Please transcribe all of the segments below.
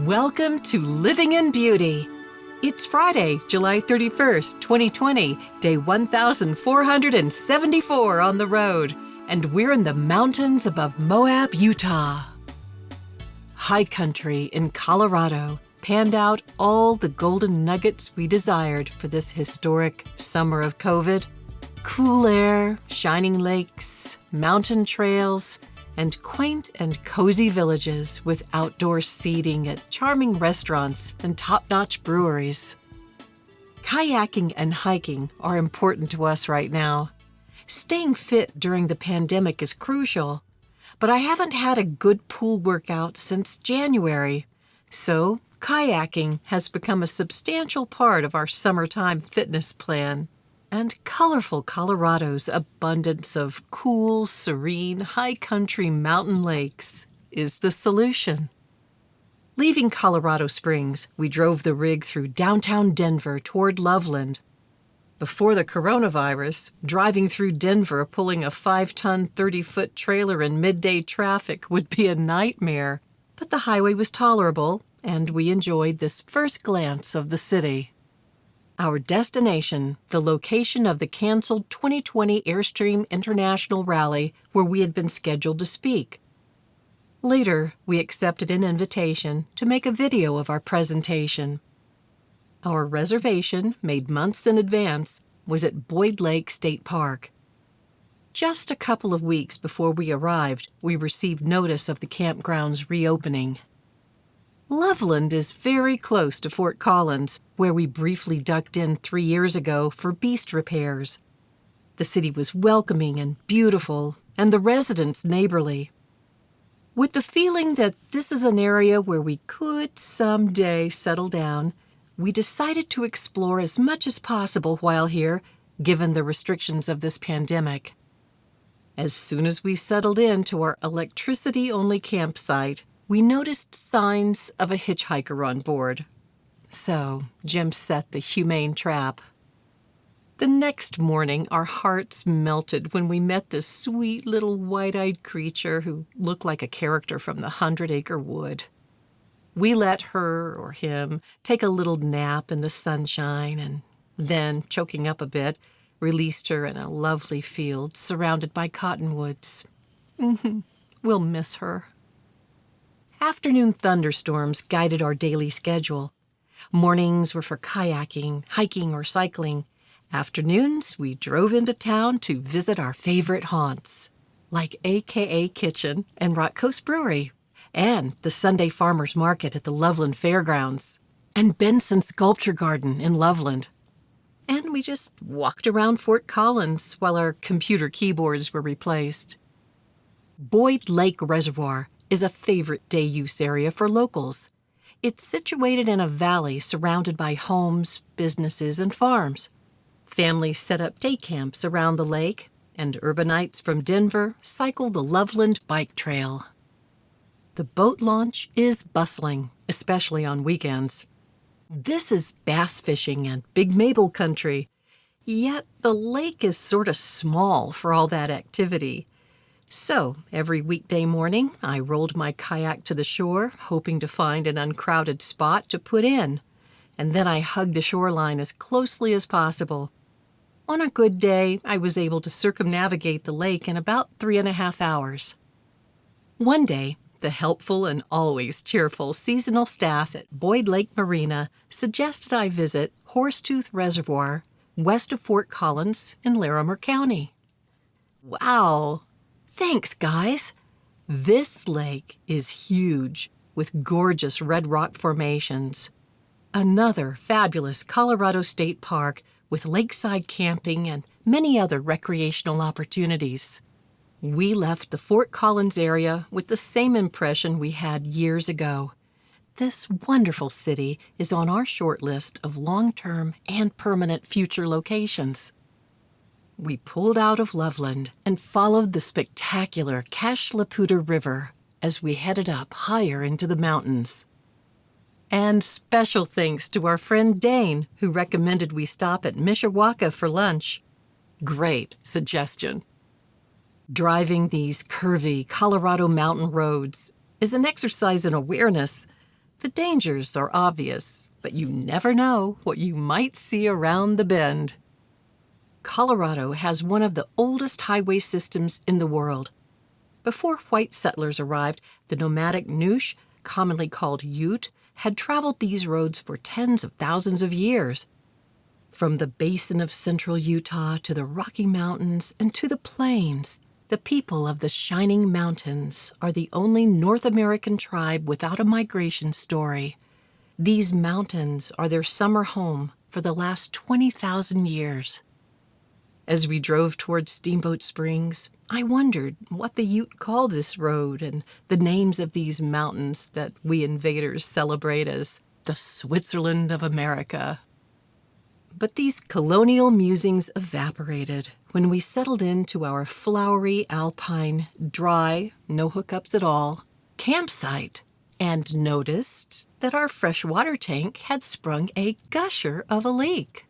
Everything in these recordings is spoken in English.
Welcome to Living in Beauty. It's Friday, July 31st, 2020, day 1474 on the road, and we're in the mountains above Moab, Utah. High country in Colorado panned out all the golden nuggets we desired for this historic summer of COVID. Cool air, shining lakes, mountain trails, and quaint and cozy villages with outdoor seating at charming restaurants and top-notch breweries. Kayaking and hiking are important to us right now. Staying fit during the pandemic is crucial, but I haven't had a good pool workout since January, so kayaking has become a substantial part of our summertime fitness plan. And colorful Colorado's abundance of cool, serene, high-country mountain lakes is the solution. Leaving Colorado Springs, we drove the rig through downtown Denver toward Loveland. Before the coronavirus, driving through Denver pulling a 5-ton, 30-foot trailer in midday traffic would be a nightmare. But the highway was tolerable, and we enjoyed this first glance of the city. Our destination, the location of the canceled 2020 Airstream International Rally where we had been scheduled to speak. Later, we accepted an invitation to make a video of our presentation. Our reservation, made months in advance, was at Boyd Lake State Park. Just a couple of weeks before we arrived, we received notice of the campground's reopening. Loveland is very close to Fort Collins, where we briefly ducked in 3 years ago for beast repairs. The city was welcoming and beautiful, and the residents neighborly. With the feeling that this is an area where we could someday settle down, we decided to explore as much as possible while here, given the restrictions of this pandemic. As soon as we settled into our electricity-only campsite, we noticed signs of a hitchhiker on board. So Jim set the humane trap. The next morning, our hearts melted when we met this sweet little white-eyed creature who looked like a character from the 100-Acre Wood. We let her, or him, take a little nap in the sunshine and then, choking up a bit, released her in a lovely field surrounded by cottonwoods. We'll miss her. Afternoon thunderstorms guided our daily schedule. Mornings were for kayaking, hiking, or cycling. Afternoons, we drove into town to visit our favorite haunts, like AKA Kitchen and Rock Coast Brewery, and the Sunday Farmers Market at the Loveland Fairgrounds, and Benson's Sculpture Garden in Loveland. And we just walked around Fort Collins while our computer keyboards were replaced. Boyd Lake Reservoir is a favorite day-use area for locals. It's situated in a valley surrounded by homes, businesses, and farms. Families set up day camps around the lake, and urbanites from Denver cycle the Loveland Bike Trail. The boat launch is bustling, especially on weekends. This is bass fishing and Big Mabel country, yet the lake is sort of small for all that activity. So, every weekday morning, I rolled my kayak to the shore, hoping to find an uncrowded spot to put in, and then I hugged the shoreline as closely as possible. On a good day, I was able to circumnavigate the lake in about 3.5 hours. One day, the helpful and always cheerful seasonal staff at Boyd Lake Marina suggested I visit Horsetooth Reservoir, west of Fort Collins in Larimer County. Wow! Thanks, guys! This lake is huge, with gorgeous red rock formations. Another fabulous Colorado State Park with lakeside camping and many other recreational opportunities. We left the Fort Collins area with the same impression we had years ago. This wonderful city is on our short list of long-term and permanent future locations. We pulled out of Loveland and followed the spectacular Cache la Poudre River as we headed up higher into the mountains. And special thanks to our friend Dane, who recommended we stop at Mishawaka for lunch. Great suggestion. Driving these curvy Colorado mountain roads is an exercise in awareness. The dangers are obvious, but you never know what you might see around the bend. Colorado has one of the oldest highway systems in the world. Before white settlers arrived, the nomadic Noosh, commonly called Ute, had traveled these roads for tens of thousands of years. From the basin of central Utah to the Rocky Mountains and to the plains, the people of the Shining Mountains are the only North American tribe without a migration story. These mountains are their summer home for the last 20,000 years. As we drove toward Steamboat Springs, I wondered what the Ute call this road and the names of these mountains that we invaders celebrate as the Switzerland of America. But these colonial musings evaporated when we settled into our flowery, alpine, dry, no hookups at all, campsite and noticed that our freshwater tank had sprung a gusher of a leak.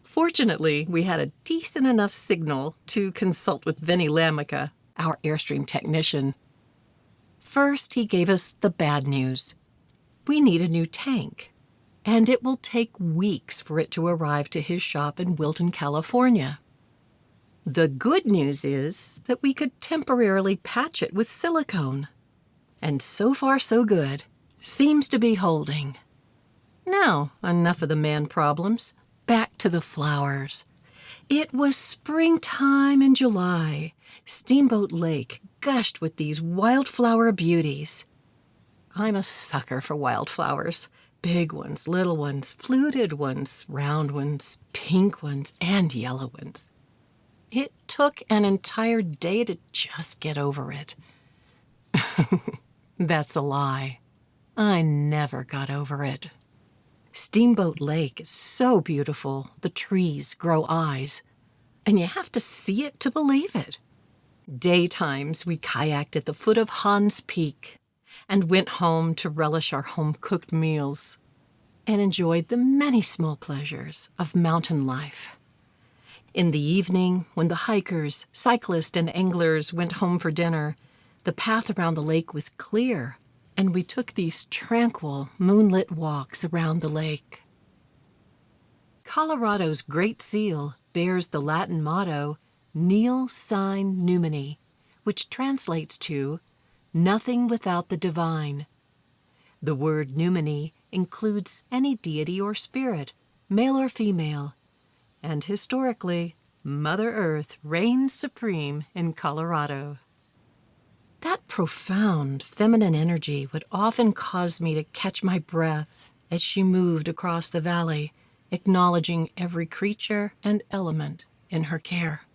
Fortunately, we had a decent enough signal to consult with Vinny Lamica, our Airstream technician. First, he gave us the bad news. We need a new tank, and it will take weeks for it to arrive to his shop in Wilton, California. The good news is that we could temporarily patch it with silicone. And so far so good. Seems to be holding. Now, enough of the man problems. Back to the flowers. It was springtime in July. Steamboat Lake gushed with these wildflower beauties. I'm a sucker for wildflowers. Big ones, little ones, fluted ones, round ones, pink ones, and yellow ones. It took an entire day to just get over it. That's a lie. I never got over it. Steamboat Lake is so beautiful, the trees grow eyes, and you have to see it to believe it. Daytimes, we kayaked at the foot of Hans Peak and went home to relish our home-cooked meals and enjoyed the many small pleasures of mountain life. In the evening, when the hikers, cyclists, and anglers went home for dinner, the path around the lake was clear, and we took these tranquil, moonlit walks around the lake. Colorado's Great Seal bears the Latin motto, Nihil sine numine, which translates to, nothing without the divine. The word numine includes any deity or spirit, male or female, and historically, Mother Earth reigns supreme in Colorado. That profound feminine energy would often cause me to catch my breath as she moved across the valley, acknowledging every creature and element in her care.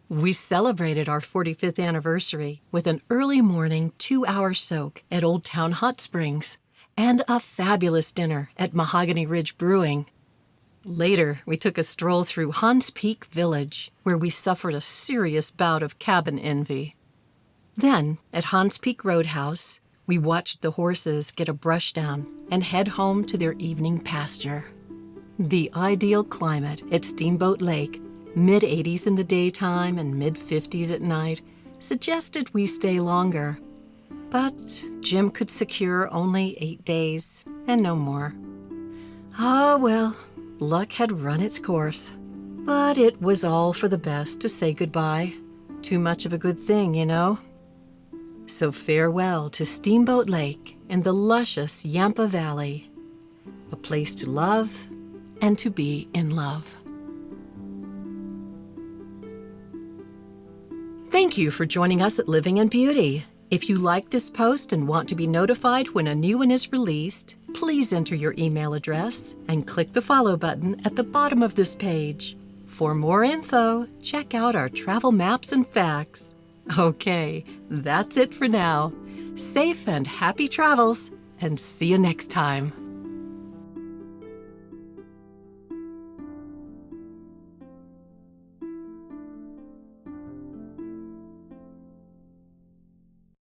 We celebrated our 45th anniversary with an early morning 2-hour soak at Old Town Hot Springs and a fabulous dinner at Mahogany Ridge Brewing. Later, we took a stroll through Hans Peak Village, where we suffered a serious bout of cabin envy. Then, at Hans Peak Roadhouse, we watched the horses get a brush down and head home to their evening pasture. The ideal climate at Steamboat Lake, mid-80s in the daytime and mid-50s at night, suggested we stay longer. But Jim could secure only 8 days and no more. Ah, well, luck had run its course. But it was all for the best to say goodbye. Too much of a good thing, you know. So farewell to Steamboat Lake and the luscious Yampa Valley, a place to love and to be in love. Thank you for joining us at Living in Beauty. If you like this post and want to be notified when a new one is released, please enter your email address and click the follow button at the bottom of this page. For more info, check out our travel maps and facts. Okay, that's it for now. Safe and happy travels, and see you next time.